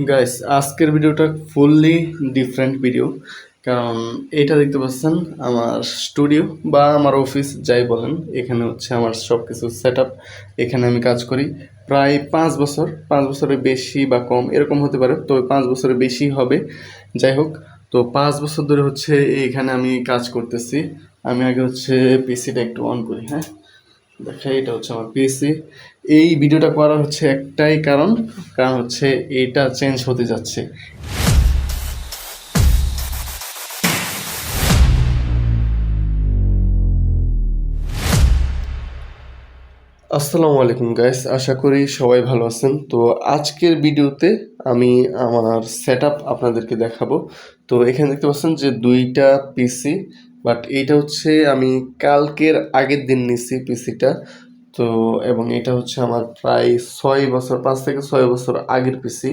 Guys, আজকের ভিডিওটা fully different video. কারণ এটা দেখতে পাচ্ছেন আমার স্টুডিও বা আমার অফিস যাই বলেন, এখানে হচ্ছে আমার সব কিছু সেট আপ। এখানে আমি কাজ করি প্রায় 5 বছর, 5 বছরের বেশি বা কম এরকম হতে পারে, তো 5 বছরের বেশি হবে। যাই হোক, তো 5 বছর ধরে হচ্ছে এইখানে আমি কাজ করতেছি। আমি আগে হচ্ছে পিসিটা একটু অন করি, হ্যাঁ দেখা, এটা হচ্ছে আমার পিএসসি। এই ভিডিওটা করার হচ্ছে একটাই কারণ, কারণ হচ্ছে এটা চেঞ্জ হতে যাচ্ছে। আসসালামু আলাইকুম গাইস, আশা করি সবাই ভালো আছেন। তো আজকের ভিডিওতে আমি আমার সেট আপ আপনাদেরকে দেখাবো। তো এখানে দেখতে পাচ্ছেন যে দুইটা পিসি, বাট এইটা হচ্ছে আমি কালকের আগের দিন নিছি পিসিটা। তো এবং এটা হচ্ছে আমার প্রায় 6 বছর, 5 থেকে 6 বছর আগের পিসি।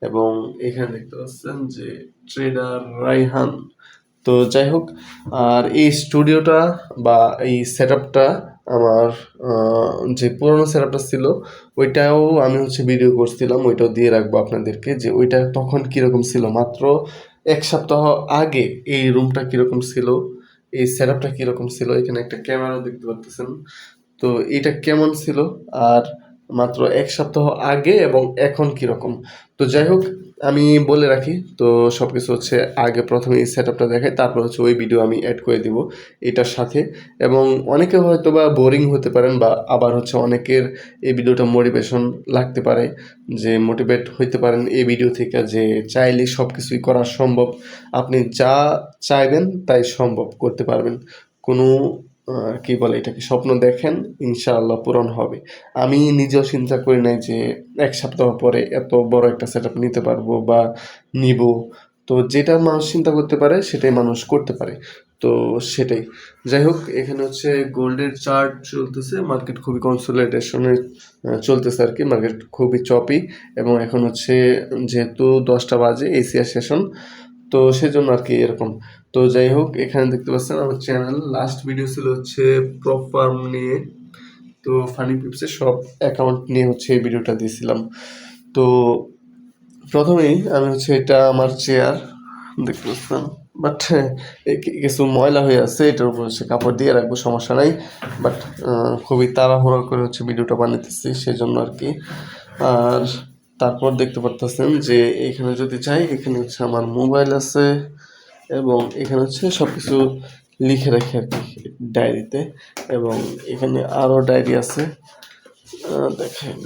এবং এখানে দেখতে পাচ্ছেন যে ট্রেডার রাইহান। তো যাই হোক, আর এই স্টুডিওটা বা এই সেট আপটা আমার যে পুরোনো সেট আপটা ছিল ওইটাও আমি হচ্ছে ভিডিও করছিলাম, ওইটাও দিয়ে রাখবো আপনাদেরকে যে ওইটা তখন কীরকম ছিল। মাত্র 1 সপ্তাহ আগে এই রুমটা কীরকম ছিল, এই সেট আপটা কীরকম ছিল, এখানে একটা ক্যামেরা দেখতে পাচ্ছেন। তো এটা কেমন ছিল আর মাত্র 1 সপ্তাহ আগে এবং এখন কীরকম। তো যাই হোক, আমি বলে রাখি, তো সব কিছু হচ্ছে আগে প্রথমে এই সেট আপটা দেখাই, তারপর হচ্ছে ওই ভিডিও আমি অ্যাড করে দিব এটার সাথে। এবং অনেকে হয়তো বা বোরিং হতে পারেন, বা আবার হচ্ছে অনেকের এই ভিডিওটা মোটিভেশন লাগতে পারে, যে মোটিভেট হইতে পারেন এই ভিডিও থেকে, যে চাইলে সব কিছুই করা সম্ভব। আপনি যা চাইবেন তাই সম্ভব করতে পারবেন। কোনো কি বলে এটাকে, স্বপ্ন দেখেন, ইনশাআল্লাহ পূরণ হবে। আমি নিজেও চিন্তা করি নাই যে 1 সপ্তাহ পরে এত বড় একটা সেট আপ নিতে পারবো বা নিব। তো যেটা মানুষ চিন্তা করতে পারে সেটাই মানুষ করতে পারে। তো সেটাই। যাই হোক, এখানে হচ্ছে গোল্ডের চার্ট চলতেছে, মার্কেট খুবই কনসোলিডেশনে চলতেছে আর কি, মার্কেট খুবই চপি। এবং এখন হচ্ছে যেহেতু 10টা বাজে এশিয়া সেশন, তো সেজন্য আর কি এরকম। তো যাই হোক, এখানে দেখতে পাচ্ছেন আমার চ্যানেল লাস্ট ভিডিও ছিল হচ্ছে প্রপ ফার্ম নিয়ে। তো ফানি পিপসের সব অ্যাকাউন্ট নিয়ে হচ্ছে এই ভিডিওটা দিয়েছিলাম। তো প্রথমেই আমি হচ্ছে, এটা আমার চেয়ার দেখতে পাচ্ছেন, বাট কিছু ময়লা হয়ে আছে, এটার উপর হচ্ছে কাপড় দিয়ে রাখবো, সমস্যা নাই। বাট খুবই তাড়াহুড়ো করে হচ্ছে ভিডিওটা বানাইতেছি সেজন্য আর কি। আর তারপর দেখতে পারতেছেন যে এখানে যদি যাই, এখানে হচ্ছে আমার মোবাইল আছে এবং এখানে হচ্ছে সব কিছু লিখে রাখি আর কি ডায়েরিতে। এবং এখানে আরও ডায়েরি আছে, দেখেন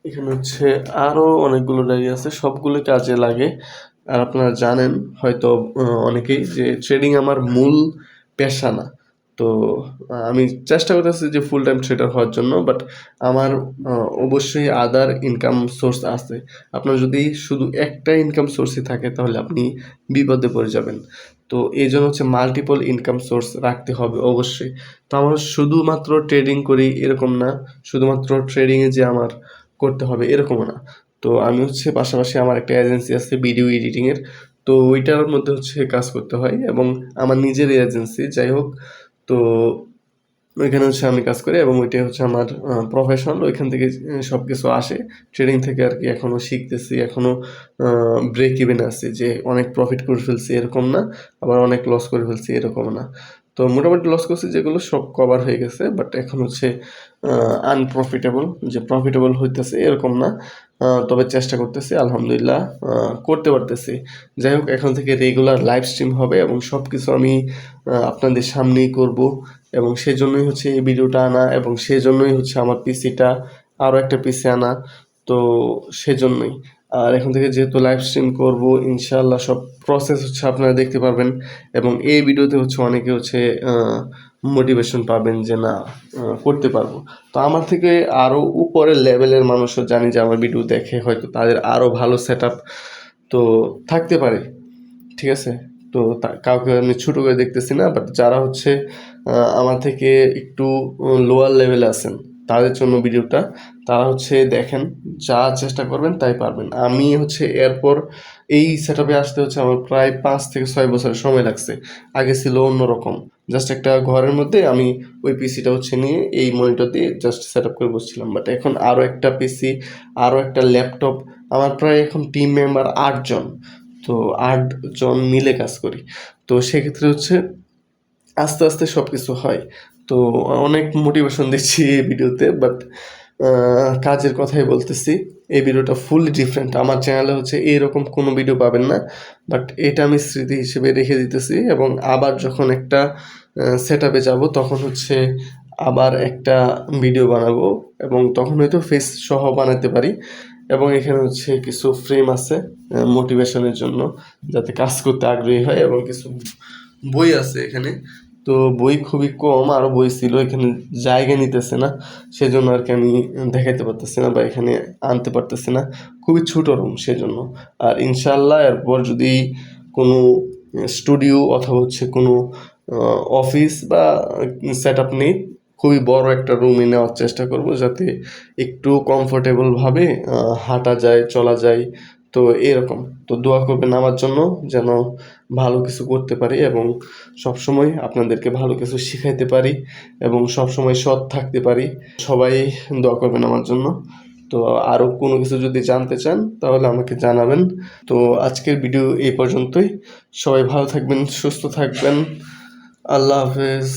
এখানে হচ্ছে আরও অনেকগুলো ডায়েরি আছে, সবগুলো কাজে লাগে। আর আপনারা জানেন হয়তো অনেকেই, যে ট্রেডিং আমার মূল পেশা না। তো আমি চেষ্টা করতেছি যে ফুল টাইম ট্রেডার হওয়ার জন্য, বাট আমার অবশ্যই আদার ইনকাম সোর্স আছে। আপনার যদি শুধু একটা ইনকাম সোর্সই থাকে তাহলে আপনি বিপদে পড়ে যাবেন। তো এই জন্য হচ্ছে মাল্টিপল ইনকাম সোর্স রাখতে হবে অবশ্যই। তো আমার শুধুমাত্র ট্রেডিং করি এরকম না, শুধুমাত্র ট্রেডিংয়ে যে আমার করতে হবে এরকমও না। তো আমি হচ্ছে পাশাপাশি আমার একটা এজেন্সি আছে ভিডিও এডিটিংয়ের, তো ওইটার মধ্যে হচ্ছে কাজ করতে হয় এবং আমার নিজেরই এজেন্সি। যাই হোক, তো ওইখানে হচ্ছে আমি কাজ করি এবং ওইটাই হচ্ছে আমার প্রফেশন। ওইখান থেকে সব কিছু আসে ট্রেডিং থেকে আর কি। এখনও শিখতেছি, এখনও ব্রেক ইভেন আছি, যে অনেক প্রফিট করে ফেলছি এরকম না, আবার অনেক লস করে ফেলছি এরকম না। তো মোটামুটি লস করছি যেগুলো সব কভার হয়ে গেছে, বাট এখন হচ্ছে আনপ্রফিটেবল, যে প্রফিটেবল হইতেছে এরকম না। তবে চেষ্টা করতেছি, আলহামদুলিল্লাহ করতে পারতেছি। যাই হোক, এখন থেকে রেগুলার লাইভ স্ট্রিম হবে এবং সব কিছু আমি আপনাদের সামনেই করব। এবং সেজন্যই হচ্ছে এই ভিডিওটা আনা, এবং সেজন্যই হচ্ছে আমার পিসিটা, আরও একটা পিসি আনা। তো সেজন্যই। আর এখন থেকে যেহেতু লাইভ স্ট্রিম করবো, ইনশাআল্লাহ সব প্রসেস হচ্ছে আপনারা দেখতে পারবেন। এবং এই ভিডিওতে হচ্ছে অনেকে হচ্ছে মোটিভেশন পাবেন যে না, করতে পারবো। তো আমার থেকে আরও উপরের লেভেলের মানুষও জানি যে আমার ভিডিও দেখে, হয়তো তাদের আরও ভালো সেট আপ তো থাকতে পারে, ঠিক আছে। তো কাউকে আমি ছোটো করে দেখতেছি না, বাট যারা হচ্ছে আমার থেকে একটু লোয়ার লেভেলে আছেন তাদের জন্য ভিডিওটা, তারা হচ্ছে দেখেন, যা চেষ্টা করবেন তাই পারবেন। আমি হচ্ছে এরপর এই সেট আপে আসতে হচ্ছে আমার প্রায় 5 থেকে 6 বছরের সময় লাগছে। আগে ছিল অন্যরকম, জাস্ট একটা ঘরের মধ্যে আমি ওই পিসিটা হচ্ছে নিয়ে এই মনিটর দিয়ে জাস্ট সেট আপ করে বসছিলাম। বাট এখন আরও একটা পিসি, আরও একটা ল্যাপটপ আমার প্রায় এখন টিম মেম্বার 8 জন। তো 8 জন মিলে কাজ করি। তো সেক্ষেত্রে হচ্ছে আস্তে আস্তে সব কিছু হয়। তো অনেক মোটিভেশন দিচ্ছি এই ভিডিওতে, বাট কাজের কথাই বলতেছি। এই ভিডিওটা ফুললি ডিফারেন্ট। আমার চ্যানেলে হচ্ছে এইরকম কোনো ভিডিও পাবেন না, বাট এটা আমি স্মৃতি হিসেবে রেখে দিতেছি। এবং আবার যখন একটা সেট আপে যাবো, তখন হচ্ছে আবার একটা ভিডিও বানাবো, এবং তখন হয়তো ফেস সহ বানাতে পারি। এবং এখানে হচ্ছে কিছু ফ্রেম আছে মোটিভেশনের জন্য, যাতে কাজ করতে আগ্রহী হয়, এবং কিছু বই আছে এখানে। তো বই খুবই কম, আরও বই ছিল, এখানে জায়গা নিতেছে না, সেজন্য আর কি আমি দেখাইতে পারতেছি না বা এখানে আনতে পারতেছি না। খুবই ছোট রুম সেজন্য। আর ইনশাল্লাহ এরপর যদি কোনো স্টুডিও অথবা হচ্ছে কোনো অফিস বা সেট আপ নেই, খুবই বড় একটা রুমে নেওয়ার চেষ্টা করব, যাতে একটু কমফোর্টেবলভাবে হাঁটা যায়, চলা যায়। তো এরকম। তো দোয়া করবেন আমার জন্য, যেন ভালো কিছু করতে পারি এবং সবসময় আপনাদেরকে ভালো কিছু শিখাইতে পারি এবং সবসময় সৎ থাকতে পারি। সবাই দোয়া করবেন আমার জন্য। তো আরও কোনো কিছু যদি জানতে চান তাহলে আমাকে জানাবেন। তো আজকের ভিডিও এই পর্যন্তই। সবাই ভালো থাকবেন, সুস্থ থাকবেন। আল্লাহ হাফেজ।